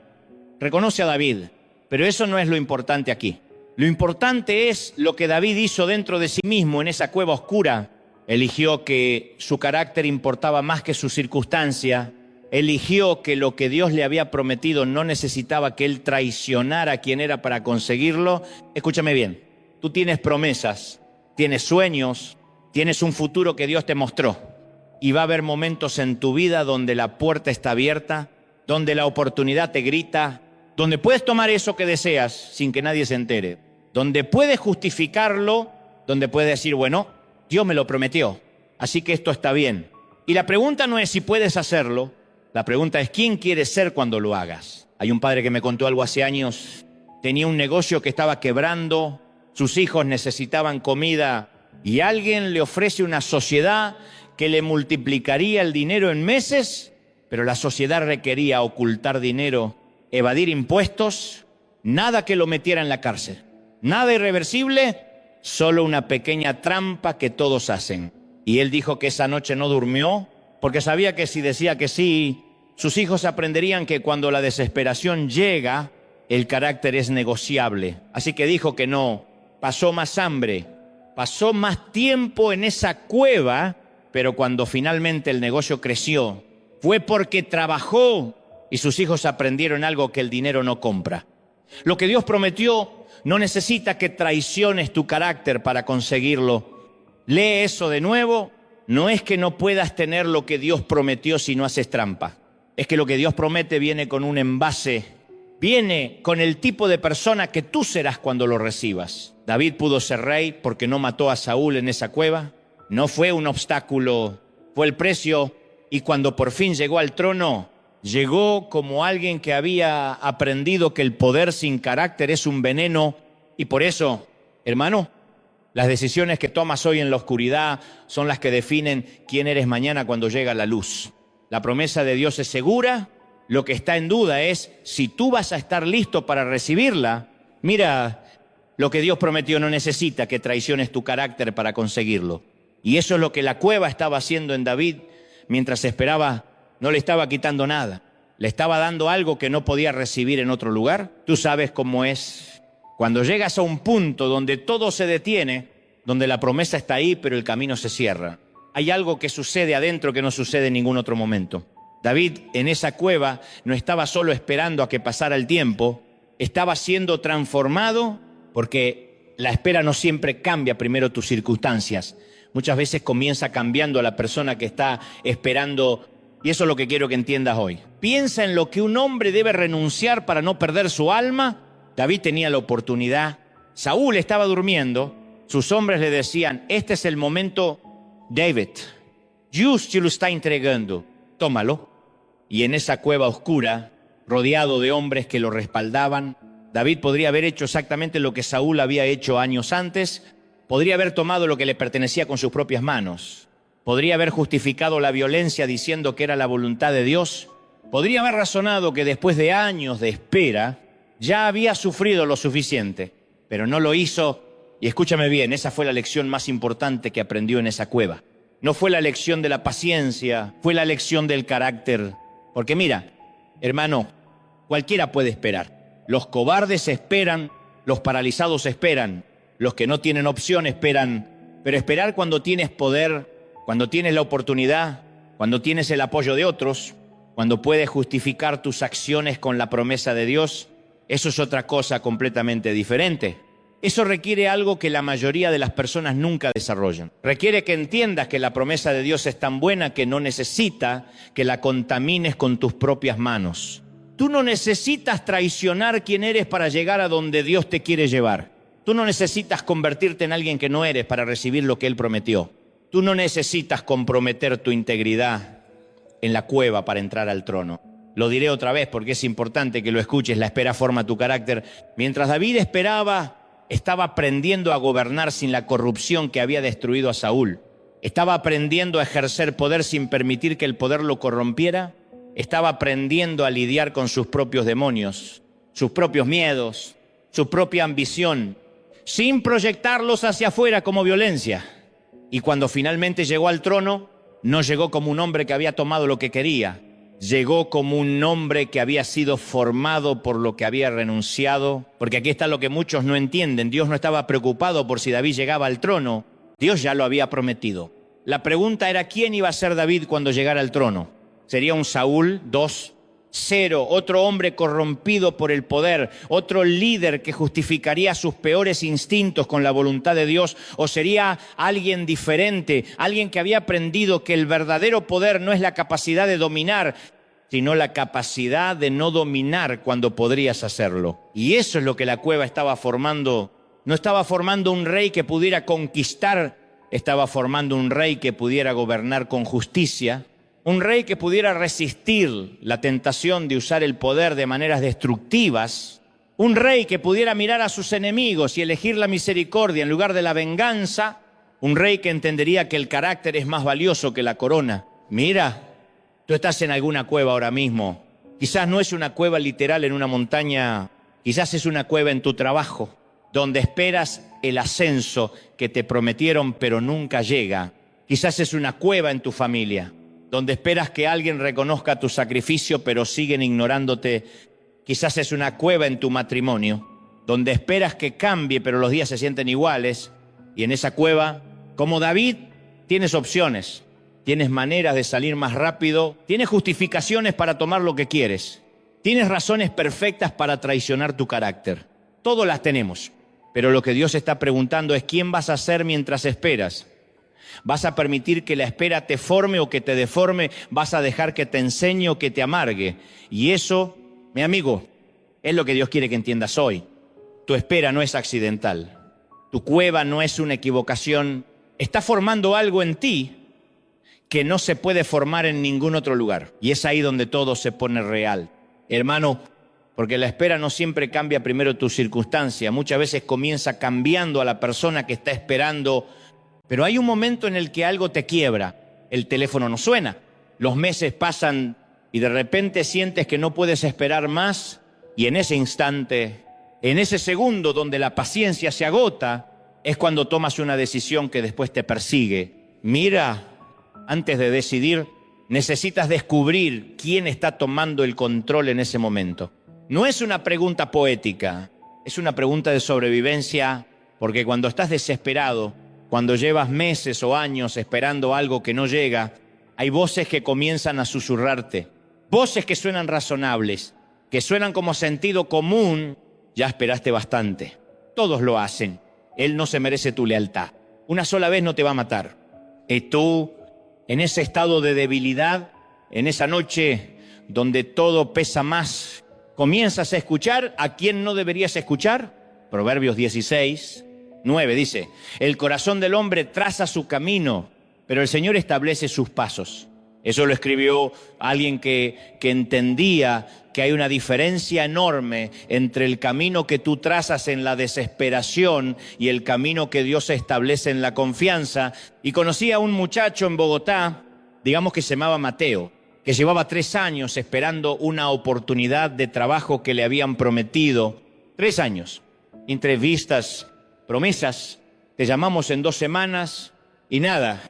reconoce a David, pero eso no es lo importante aquí. Lo importante es lo que David hizo dentro de sí mismo en esa cueva oscura. Eligió que su carácter importaba más que su circunstancia. Eligió que lo que Dios le había prometido no necesitaba que él traicionara a quien era para conseguirlo. Escúchame bien, tú tienes promesas, tienes sueños, tienes un futuro que Dios te mostró. Y va a haber momentos en tu vida donde la puerta está abierta, donde la oportunidad te grita, donde puedes tomar eso que deseas sin que nadie se entere, donde puedes justificarlo, donde puedes decir, bueno, Dios me lo prometió, así que esto está bien. Y la pregunta no es si puedes hacerlo, la pregunta es quién quieres ser cuando lo hagas. Hay un padre que me contó algo hace años, tenía un negocio que estaba quebrando, sus hijos necesitaban comida y alguien le ofrece una sociedad que le multiplicaría el dinero en meses, pero la sociedad requería ocultar dinero, evadir impuestos, nada que lo metiera en la cárcel, nada irreversible, solo una pequeña trampa que todos hacen. Y él dijo que esa noche no durmió, porque sabía que si decía que sí, sus hijos aprenderían que cuando la desesperación llega, el carácter es negociable. Así que dijo que no, pasó más hambre, pasó más tiempo en esa cueva, pero cuando finalmente el negocio creció, fue porque trabajó y sus hijos aprendieron algo que el dinero no compra. Lo que Dios prometió no necesita que traiciones tu carácter para conseguirlo. Lee eso de nuevo. No es que no puedas tener lo que Dios prometió si no haces trampa. Es que lo que Dios promete viene con un envase, viene con el tipo de persona que tú serás cuando lo recibas. David pudo ser rey porque no mató a Saúl en esa cueva. No fue un obstáculo, fue el precio. Y cuando por fin llegó al trono, llegó como alguien que había aprendido que el poder sin carácter es un veneno. Y por eso, hermano, las decisiones que tomas hoy en la oscuridad son las que definen quién eres mañana cuando llega la luz. La promesa de Dios es segura. Lo que está en duda es si tú vas a estar listo para recibirla. Mira, lo que Dios prometió no necesita que traiciones tu carácter para conseguirlo. Y eso es lo que la cueva estaba haciendo en David mientras esperaba. No le estaba quitando nada. Le estaba dando algo que no podía recibir en otro lugar. Tú sabes cómo es. Cuando llegas a un punto donde todo se detiene, donde la promesa está ahí, pero el camino se cierra. Hay algo que sucede adentro que no sucede en ningún otro momento. David en esa cueva no estaba solo esperando a que pasara el tiempo, estaba siendo transformado porque la espera no siempre cambia primero tus circunstancias. Muchas veces comienza cambiando a la persona que está esperando. Y eso es lo que quiero que entiendas hoy. Piensa en lo que un hombre debe renunciar para no perder su alma. David tenía la oportunidad. Saúl estaba durmiendo. Sus hombres le decían, este es el momento, David, Dios te lo está entregando, tómalo. Y en esa cueva oscura, rodeado de hombres que lo respaldaban, David podría haber hecho exactamente lo que Saúl había hecho años antes. Podría haber tomado lo que le pertenecía con sus propias manos. Podría haber justificado la violencia diciendo que era la voluntad de Dios. Podría haber razonado que después de años de espera ya había sufrido lo suficiente, pero no lo hizo. Y escúchame bien, esa fue la lección más importante que aprendió en esa cueva. No fue la lección de la paciencia, fue la lección del carácter. Porque mira, hermano, cualquiera puede esperar. Los cobardes esperan, los paralizados esperan, los que no tienen opción esperan. Pero esperar cuando tienes poder, cuando tienes la oportunidad, cuando tienes el apoyo de otros, cuando puedes justificar tus acciones con la promesa de Dios, eso es otra cosa completamente diferente. Eso requiere algo que la mayoría de las personas nunca desarrollan. Requiere que entiendas que la promesa de Dios es tan buena que no necesita que la contamines con tus propias manos. Tú no necesitas traicionar quién eres para llegar a donde Dios te quiere llevar. Tú no necesitas convertirte en alguien que no eres para recibir lo que Él prometió. Tú no necesitas comprometer tu integridad en la cueva para entrar al trono. Lo diré otra vez porque es importante que lo escuches. La espera forma tu carácter. Mientras David esperaba, estaba aprendiendo a gobernar sin la corrupción que había destruido a Saúl. Estaba aprendiendo a ejercer poder sin permitir que el poder lo corrompiera. Estaba aprendiendo a lidiar con sus propios demonios, sus propios miedos, su propia ambición, sin proyectarlos hacia afuera como violencia. Y cuando finalmente llegó al trono, no llegó como un hombre que había tomado lo que quería. llegó como un hombre que había sido formado por lo que había renunciado, porque aquí está lo que muchos no entienden. Dios no estaba preocupado por si David llegaba al trono, Dios ya lo había prometido. La pregunta era quién iba a ser David cuando llegara al trono. ¿Sería un Saúl? 2. 0, otro hombre corrompido por el poder, otro líder que justificaría sus peores instintos con la voluntad de Dios, o sería alguien diferente, alguien que había aprendido que el verdadero poder no es la capacidad de dominar, sino la capacidad de no dominar cuando podrías hacerlo. Y eso es lo que la cueva estaba formando. No estaba formando un rey que pudiera conquistar, estaba formando un rey que pudiera gobernar con justicia. Un rey que pudiera resistir la tentación de usar el poder de maneras destructivas. Un rey que pudiera mirar a sus enemigos y elegir la misericordia en lugar de la venganza. Un rey que entendería que el carácter es más valioso que la corona. Mira, tú estás en alguna cueva ahora mismo. Quizás no es una cueva literal en una montaña. Quizás es una cueva en tu trabajo, donde esperas el ascenso que te prometieron pero nunca llega. Quizás es una cueva en tu familia, donde esperas que alguien reconozca tu sacrificio, pero siguen ignorándote. Quizás es una cueva en tu matrimonio, donde esperas que cambie, pero los días se sienten iguales. Y en esa cueva, como David, tienes opciones, tienes maneras de salir más rápido, tienes justificaciones para tomar lo que quieres, tienes razones perfectas para traicionar tu carácter. Todas las tenemos, pero lo que Dios está preguntando es ¿quién vas a ser mientras esperas? ¿Vas a permitir que la espera te forme o que te deforme? ¿Vas a dejar que te enseñe o que te amargue? Y eso, mi amigo, es lo que Dios quiere que entiendas hoy. Tu espera no es accidental. Tu cueva no es una equivocación. Está formando algo en ti que no se puede formar en ningún otro lugar. Y es ahí donde todo se pone real. Hermano, porque la espera no siempre cambia primero tu circunstancia. Muchas veces comienza cambiando a la persona que está esperando. Pero hay un momento en el que algo te quiebra, el teléfono no suena, los meses pasan y de repente sientes que no puedes esperar más y en ese instante, en ese segundo donde la paciencia se agota, es cuando tomas una decisión que después te persigue. Mira, antes de decidir, necesitas descubrir quién está tomando el control en ese momento. No es una pregunta poética, es una pregunta de sobrevivencia, porque cuando estás desesperado, cuando llevas meses o años esperando algo que no llega, hay voces que comienzan a susurrarte, voces que suenan razonables, que suenan como sentido común. Ya esperaste bastante. Todos lo hacen. Él no se merece tu lealtad. Una sola vez no te va a matar. Y tú, en ese estado de debilidad, en esa noche donde todo pesa más, comienzas a escuchar a quien no deberías escuchar. Proverbios 16, 9 dice, el corazón del hombre traza su camino, pero el Señor establece sus pasos. Eso lo escribió alguien que entendía que hay una diferencia enorme entre el camino que tú trazas en la desesperación y el camino que Dios establece en la confianza. Y conocí a un muchacho en Bogotá, digamos que se llamaba Mateo, que llevaba 3 años esperando una oportunidad de trabajo que le habían prometido. 3 años, entrevistas, promesas, te llamamos en 2 semanas y nada.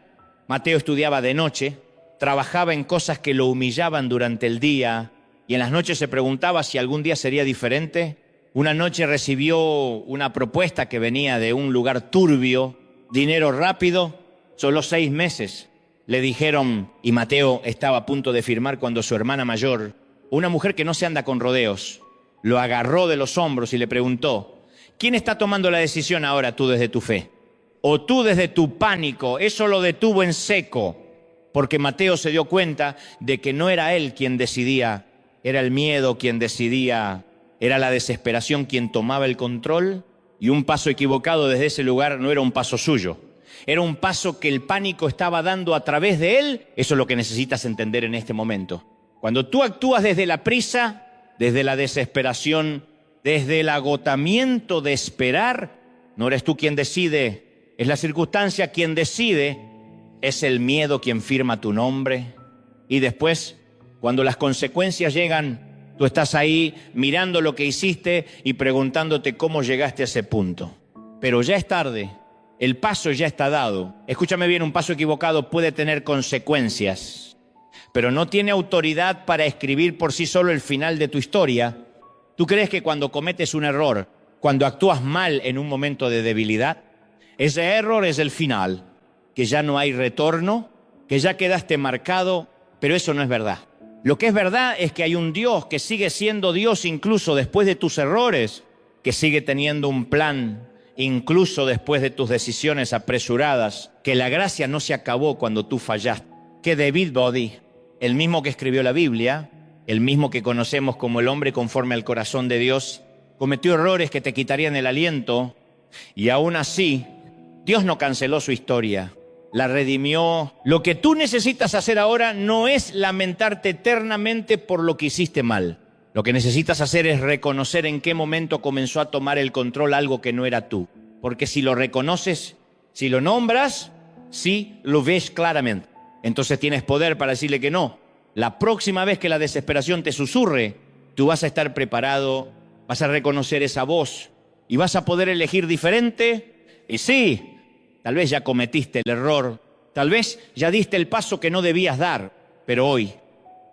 Mateo estudiaba de noche, trabajaba en cosas que lo humillaban durante el día y en las noches se preguntaba si algún día sería diferente. Una noche recibió una propuesta que venía de un lugar turbio, dinero rápido, solo 6 meses. Le dijeron, y Mateo estaba a punto de firmar cuando su hermana mayor, una mujer que no se anda con rodeos, lo agarró de los hombros y le preguntó, ¿quién está tomando la decisión ahora, tú desde tu fe? ¿O tú desde tu pánico? Eso lo detuvo en seco, porque Mateo se dio cuenta de que no era él quien decidía, era el miedo quien decidía, era la desesperación quien tomaba el control, y un paso equivocado desde ese lugar no era un paso suyo, era un paso que el pánico estaba dando a través de él. Eso es lo que necesitas entender en este momento. Cuando tú actúas desde la prisa, desde la desesperación, desde el agotamiento de esperar, no eres tú quien decide, es la circunstancia quien decide, es el miedo quien firma tu nombre. Y después, cuando las consecuencias llegan, tú estás ahí mirando lo que hiciste y preguntándote cómo llegaste a ese punto. Pero ya es tarde, el paso ya está dado. Escúchame bien, un paso equivocado puede tener consecuencias. pero no tiene autoridad para escribir por sí solo el final de tu historia. ¿Tú crees que cuando cometes un error, cuando actúas mal en un momento de debilidad, ese error es el final, que ya no hay retorno, que ya quedaste marcado? Pero eso no es verdad. Lo que es verdad es que hay un Dios que sigue siendo Dios incluso después de tus errores, que sigue teniendo un plan incluso después de tus decisiones apresuradas, que la gracia no se acabó cuando tú fallaste, que David Boddy, el mismo que escribió la Biblia, el mismo que conocemos como el hombre conforme al corazón de Dios, cometió errores que te quitarían el aliento, y aún así, Dios no canceló su historia, la redimió. Lo que tú necesitas hacer ahora no es lamentarte eternamente por lo que hiciste mal. Lo que necesitas hacer es reconocer en qué momento comenzó a tomar el control algo que no era tú. Porque si lo reconoces, si lo nombras, sí lo ves claramente. Entonces tienes poder para decirle que no. La próxima vez que la desesperación te susurre, tú vas a estar preparado, vas a reconocer esa voz y vas a poder elegir diferente. Y sí, tal vez ya cometiste el error, tal vez ya diste el paso que no debías dar, pero hoy,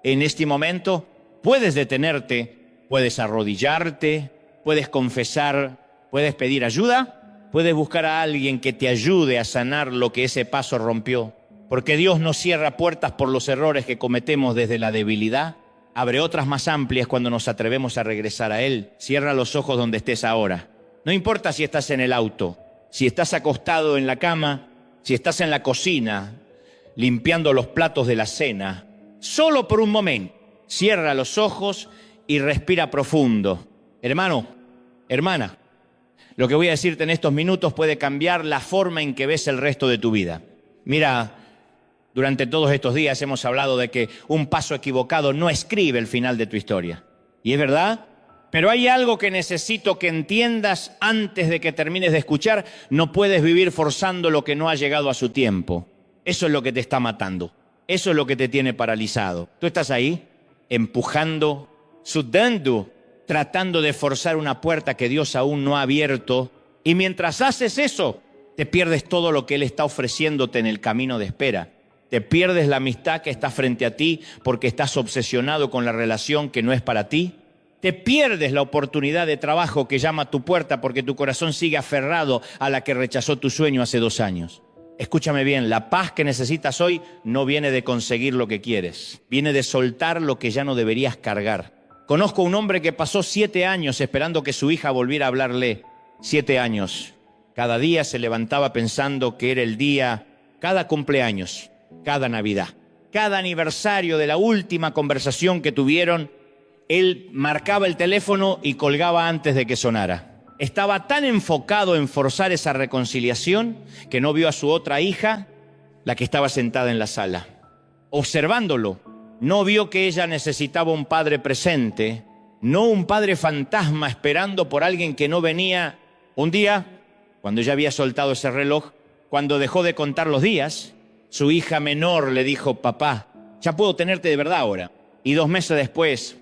en este momento, puedes detenerte, puedes arrodillarte, puedes confesar, puedes pedir ayuda, puedes buscar a alguien que te ayude a sanar lo que ese paso rompió. Porque Dios no cierra puertas por los errores que cometemos desde la debilidad, abre otras más amplias cuando nos atrevemos a regresar a Él. Cierra los ojos donde estés ahora. No importa si estás en el auto, si estás acostado en la cama, si estás en la cocina, limpiando los platos de la cena, solo por un momento. Cierra los ojos y respira profundo. Hermano, hermana, lo que voy a decirte en estos minutos puede cambiar la forma en que ves el resto de tu vida. Mira, durante todos estos días hemos hablado de que un paso equivocado no escribe el final de tu historia. Y es verdad, pero hay algo que necesito que entiendas antes de que termines de escuchar. No puedes vivir forzando lo que no ha llegado a su tiempo. Eso es lo que te está matando. Eso es lo que te tiene paralizado. ¿Tú estás ahí? Empujando, sudando, tratando de forzar una puerta que Dios aún no ha abierto. Y mientras haces eso, te pierdes todo lo que Él está ofreciéndote en el camino de espera. Te pierdes la amistad que está frente a ti porque estás obsesionado con la relación que no es para ti. Te pierdes la oportunidad de trabajo que llama a tu puerta porque tu corazón sigue aferrado a la que rechazó tu sueño hace 2 años. Escúchame bien, la paz que necesitas hoy no viene de conseguir lo que quieres, viene de soltar lo que ya no deberías cargar. Conozco a un hombre que pasó 7 años esperando que su hija volviera a hablarle. 7 años. Cada día se levantaba pensando que era el día, cada cumpleaños, cada Navidad, cada aniversario de la última conversación que tuvieron, él marcaba el teléfono y colgaba antes de que sonara. Estaba tan enfocado en forzar esa reconciliación que no vio a su otra hija, la que estaba sentada en la sala. Observándolo, no vio que ella necesitaba un padre presente, no un padre fantasma esperando por alguien que no venía. Un día, cuando ya había soltado ese reloj, cuando dejó de contar los días, su hija menor le dijo: papá, ya puedo tenerte de verdad ahora. Y 2 meses después,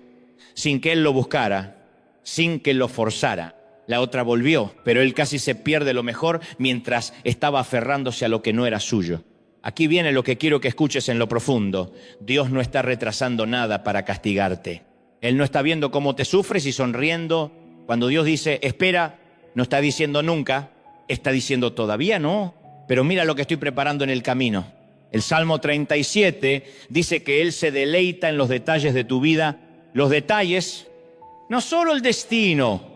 sin que él lo buscara, sin que lo forzara, la otra volvió, pero él casi se pierde lo mejor mientras estaba aferrándose a lo que no era suyo. Aquí viene lo que quiero que escuches en lo profundo. Dios no está retrasando nada para castigarte. Él no está viendo cómo te sufres y sonriendo. Cuando Dios dice espera, no está diciendo nunca, está diciendo todavía no, pero mira lo que estoy preparando en el camino. El Salmo 37 dice que Él se deleita en los detalles de tu vida. Los detalles, no solo el destino,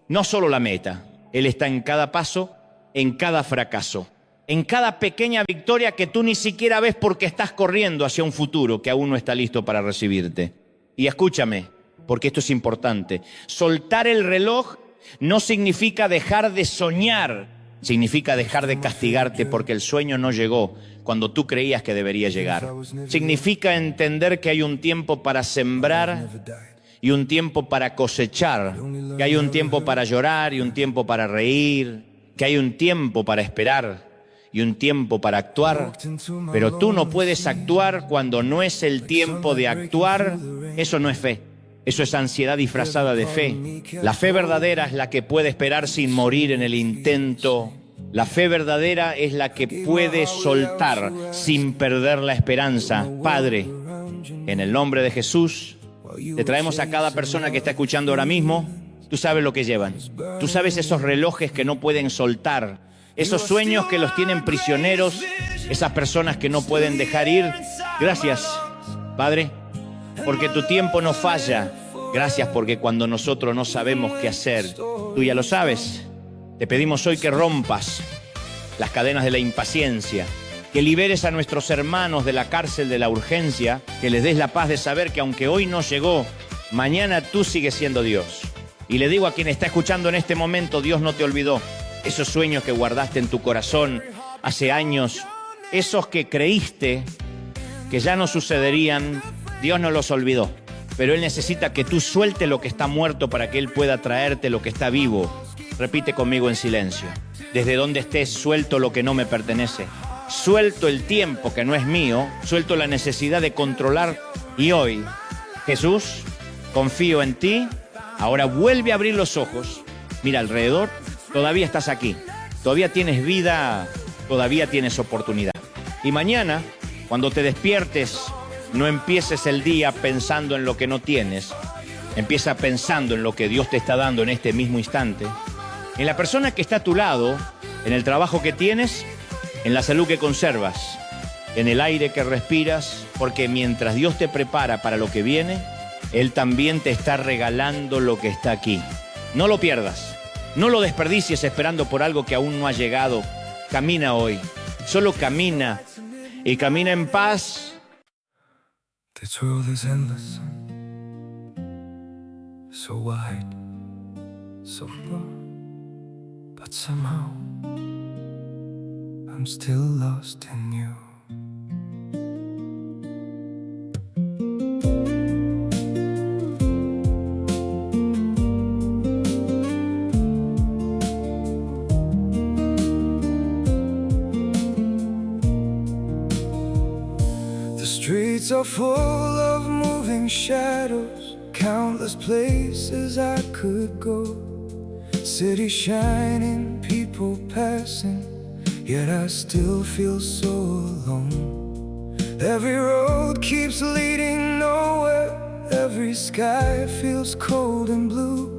no solo la meta. Él está en cada paso, en cada fracaso, en cada pequeña victoria que tú ni siquiera ves porque estás corriendo hacia un futuro que aún no está listo para recibirte. Y escúchame, porque esto es importante. Soltar el reloj no significa dejar de soñar, significa dejar de castigarte porque el sueño no llegó cuando tú creías que debería llegar. Significa entender que hay un tiempo para sembrar y un tiempo para cosechar, que hay un tiempo para llorar y un tiempo para reír, que hay un tiempo para esperar y un tiempo para actuar, pero tú no puedes actuar cuando no es el tiempo de actuar. Eso no es fe, eso es ansiedad disfrazada de fe. La fe verdadera es la que puede esperar sin morir en el intento. La fe verdadera es la que puede soltar sin perder la esperanza. Padre, en el nombre de Jesús. Te traemos a cada persona que está escuchando ahora mismo. Tú sabes lo que llevan. Tú sabes esos relojes que no pueden soltar, esos sueños que los tienen prisioneros, esas personas que no pueden dejar ir. Gracias, Padre, porque tu tiempo no falla. Gracias porque cuando nosotros no sabemos qué hacer, tú ya lo sabes. Te pedimos hoy que rompas las cadenas de la impaciencia, que liberes a nuestros hermanos de la cárcel de la urgencia, que les des la paz de saber que aunque hoy no llegó, mañana tú sigues siendo Dios. Y le digo a quien está escuchando en este momento, Dios no te olvidó. Esos sueños que guardaste en tu corazón hace años, esos que creíste que ya no sucederían, Dios no los olvidó. Pero Él necesita que tú sueltes lo que está muerto para que Él pueda traerte lo que está vivo. Repite conmigo en silencio. Desde donde estés, suelto lo que no me pertenece. Suelto el tiempo que no es mío. Suelto la necesidad de controlar. Y hoy, Jesús, confío en ti. Ahora vuelve a abrir los ojos. Mira alrededor. Todavía estás aquí. Todavía tienes vida. Todavía tienes oportunidad. Y mañana, cuando te despiertes, no empieces el día pensando en lo que no tienes. Empieza pensando en lo que Dios te está dando en este mismo instante. En la persona que está a tu lado, en el trabajo que tienes, en la salud que conservas, en el aire que respiras, porque mientras Dios te prepara para lo que viene, Él también te está regalando lo que está aquí. No lo pierdas, no lo desperdicies esperando por algo que aún no ha llegado. Camina hoy, solo camina y camina en paz. This world is endless, so wide, so broad. But somehow I'm still lost in you. The streets are full of moving shadows, countless places I could go. City shining, people passing, yet I still feel so alone. Every road keeps leading nowhere, every sky feels cold and blue.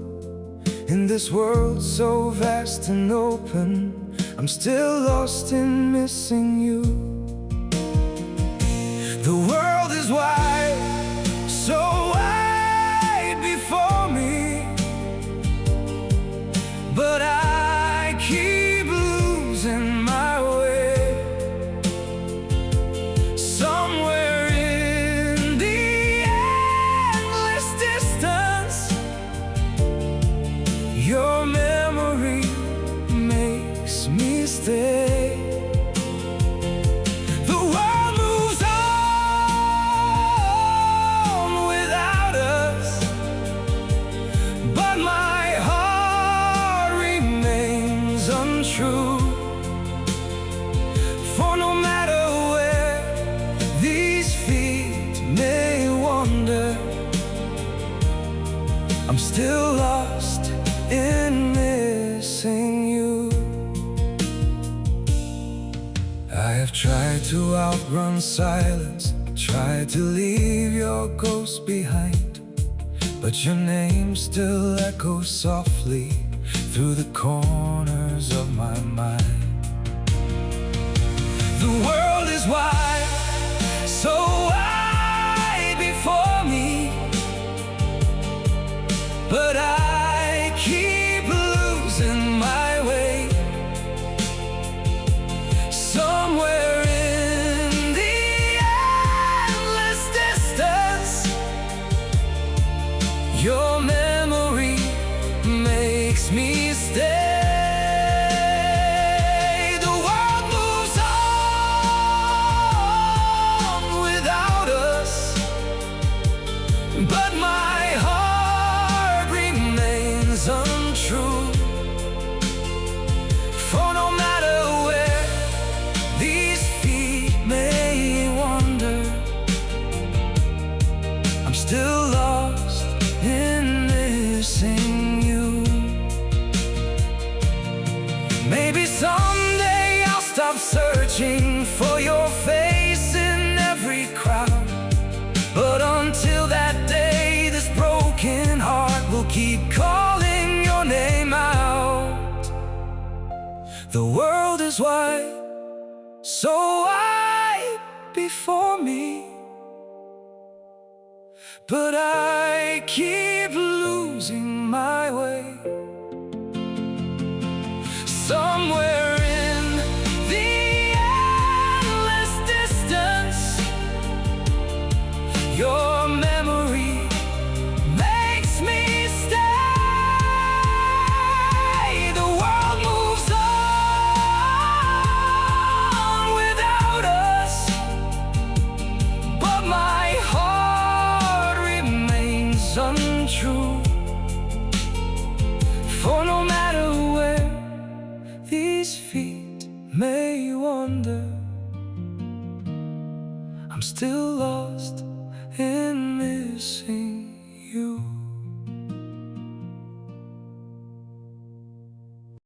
In this world so vast and open, I'm still lost in missing you. The world is wide, so wide before me, but I keep losing my way. Somewhere in the endless distance, your memory makes me stay. The world moves on without us, but my heart remains untrue. For no matter where these feet may wander, I'm still lost in missing you. I have tried to outrun silence, tried to leave your ghost behind, but your name still echoes softly through the corners of my mind. The world is wide, so wide before me, but I keep losing my way. Somewhere in the endless distance, your memory makes me stay. The world moves on without us, but my heart remains untrue. For no matter where these feet may wander, I'm still lost in missing you. Maybe someday I'll stop searching for your face in every crowd, but was wide, so wide before me, but I keep losing my way. Somewhere in the endless distance, your memory makes me stay. The world moves on without us, but my heart remains untrue. For no matter where these feet may wander, I'm still lost